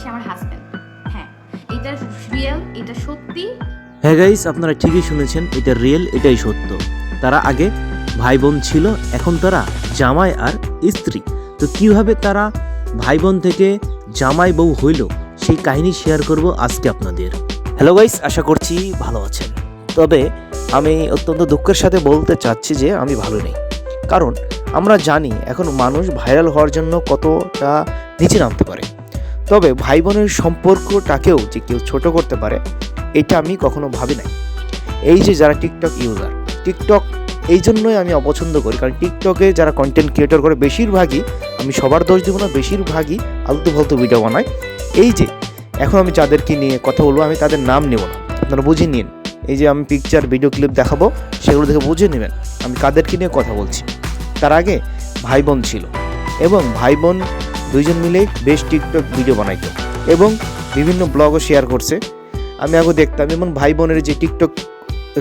সে আমার হাজবেন্ড। হ্যাঁ, এটা রিয়েল, এটা সত্যি। হ্যাঁ গাইস, আপনারা ঠিকই শুনেছেন, এটা রিয়েল, এটাই সত্য। তারা আগে ভাই বোন ছিল, এখন তারা জামাই আর স্ত্রী। তো কিভাবে তারা ভাই বোন থেকে জামাই বউ হইল সেই কাহিনী শেয়ার করব আজকে আপনাদের। হ্যালো গাইস, আশা করছি ভালো আছেন। তবে আমি অত্যন্ত দুঃখের সাথে বলতে চাচ্ছি যে আমি ভালো নেই, কারণ আমরা জানি এখন মানুষ ভাইরাল হওয়ার জন্য কতটা নিচে নামতে পারে। তবে ভাই বোনের সম্পর্কটাকেও যে কেউ ছোট করতে পারে এটা আমি কখনো ভাবি নাই। এই যে যারা টিকটক ইউজার, টিকটক এই জন্যই আমি অপছন্দ করি, কারণ টিকটকে যারা কন্টেন্ট ক্রিয়েটর করে বেশিরভাগই, আমি সবার দোষ দেবো না, বেশিরভাগই আলতু ফালতু ভিডিও বানায়। এই যে এখন আমি যাদেরকে নিয়ে কথা বলবো, আমি তাদের নাম নেব না, আপনারা বুঝে নিন। এই যে আমি পিকচার ভিডিও ক্লিপ দেখাবো, সেগুলো দেখে বুঝে নেবেন আমি কাদেরকে নিয়ে কথা বলছি। তার আগে ভাই বোন ছিল, এবং ভাই বোন দুইজন মিলেই বেশ টিকটক ভিডিও বানাইতো এবং বিভিন্ন ব্লগও শেয়ার করছে। আমি আগে দেখতাম এমন ভাই বোনের যে টিকটক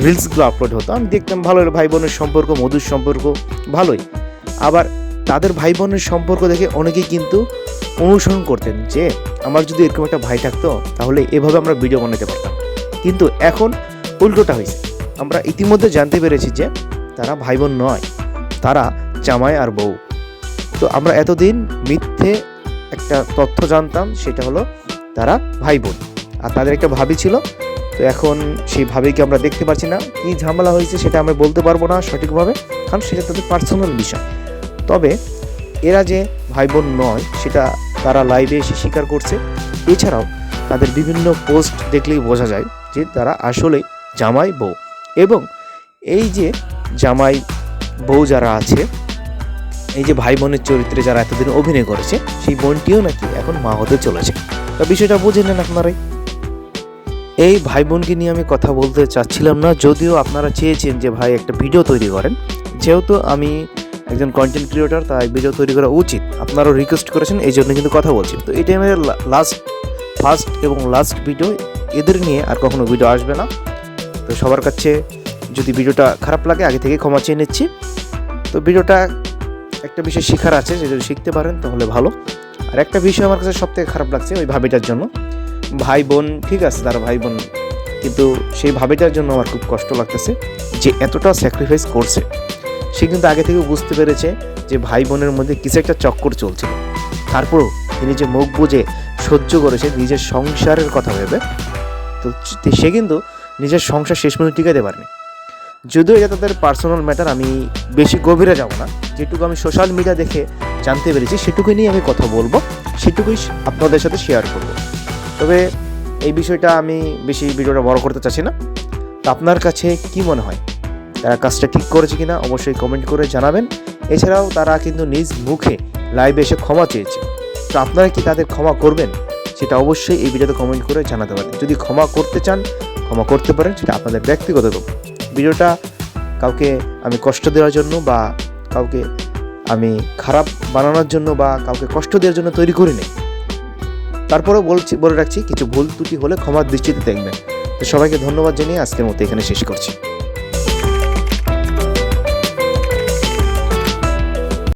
রিলসগুলো আপলোড হতো, আমি দেখতাম ভালো ভাই বোনের সম্পর্ক, মধুর সম্পর্ক ভালোই। আবার তাদের ভাই বোনের সম্পর্ক দেখে অনেকেই কিন্তু অনুসরণ করতেন যে আমার যদি এরকম একটা ভাই থাকতো তাহলে এভাবে আমরা ভিডিও বানাতে পারতাম। কিন্তু এখন উল্টোটা হয়েছে, আমরা ইতিমধ্যে জানতে পেরেছি যে তারা ভাই বোন নয়, তারা জামাই আর বউ। তো আমরা এতদিন মিথ্যে একটা তথ্য জানতাম, সেটা হলো তারা ভাই বোন, আর তাদের একটা ভাবি ছিল। তো এখন সেই ভাবিকে আমরা দেখতে পাচ্ছি না। কী ঝামেলা হয়েছে সেটা আমরা বলতে পারবো না সঠিকভাবে, কারণ সেটা তাদের পার্সোনাল বিষয়। তবে এরা যে ভাই বোন নয় সেটা তারা লাইভে এসে স্বীকার করছে। এছাড়াও তাদের বিভিন্ন পোস্ট দেখলেই বোঝা যায় যে তারা আসলেই জামাই বউ। এবং এই যে জামাই বউ যারা আছে, এই যে ভাই বোনের চরিত্রে যারা এতদিন অভিনয় করেছে, সেই বোনটিও নাকি এখন মা হতে চলেছে। তো বিষয়টা বুঝে নেন আপনারাই। এই ভাই বোনকে নিয়ে আমি কথা বলতে চাচ্ছিলাম না, যদিও আপনারা চেয়েছেন যে ভাই একটা ভিডিও তৈরি করেন। যেহেতু আমি একজন কন্টেন্ট ক্রিয়েটর, তাই ভিডিও তৈরি করা উচিত, আপনারাও রিকোয়েস্ট করেছেন, এই জন্য কিন্তু কথা বলছি। তো এটাই আমাদের ফার্স্ট এবং লাস্ট ভিডিও, এদের নিয়ে আর কখনো ভিডিও আসবে না। তো সবার কাছে যদি ভিডিওটা খারাপ লাগে আগে থেকে ক্ষমা চেয়ে নিচ্ছি। তো ভিডিওটা একটা বিষয় শেখার আছে, যে যদি শিখতে পারেন তাহলে ভালো। আর একটা বিষয় আমার কাছে সবথেকে খারাপ লাগছে ওই ভাবিটার জন্য। ভাই বোন ঠিক আছে, তারা ভাই বোন, কিন্তু সেই ভাবিটার জন্য আমার খুব কষ্ট লাগতেছে যে এতটা স্যাক্রিফাইস করছে। সে কিন্তু আগে থেকে বুঝতে পেরেছে যে ভাই বোনের মধ্যে কিছু একটা চক্কর চলছিল, তারপরও তিনি যে মুখ বুঝে সহ্য করেছে নিজের সংসারের কথা ভেবে। তো সে কিন্তু নিজের সংসার শেষ পর্যন্ত টিকাতে পারেনি। যদিও এটা তাদের পার্সোনাল ম্যাটার, আমি বেশি গভীরে যাব না। যেটুকু আমি সোশ্যাল মিডিয়া দেখে জানতে পেরেছি সেটুকুই নিয়ে আমি কথা বলবো, সেটুকুই আপনাদের সাথে শেয়ার করব। তবে এই বিষয়টা আমি বেশি ভিডিওটা বড় করতে চাচ্ছি না। তো আপনার কাছে কি মনে হয়, তারা কাজটা ঠিক করেছে কিনা অবশ্যই কমেন্ট করে জানাবেন। এছাড়াও তারা কিন্তু নিজ মুখে লাইভে এসে ক্ষমা চেয়েছে। তো আপনারা কি তাদের ক্ষমা করবেন সেটা অবশ্যই এই ভিডিওতে কমেন্ট করে জানাতে পারেন। যদি ক্ষমা করতে চান ক্ষমা করতে পারেন, সেটা আপনাদের ব্যক্তিগত ব্যাপার। ভিডিওটা কাউকে আমি কষ্ট দেওয়ার জন্য বা কাউকে আমি খারাপ বানানোর জন্য বা কাউকে কষ্ট দেওয়ার জন্য তৈরি করি নেই। তারপরেও বলে রাখছি, কিছু ভুল ত্রুটি হলে ক্ষমার দৃষ্টিতে দেখবেন। তো সবাইকে ধন্যবাদ জানিয়ে আজকের মতো এখানে শেষ করছি।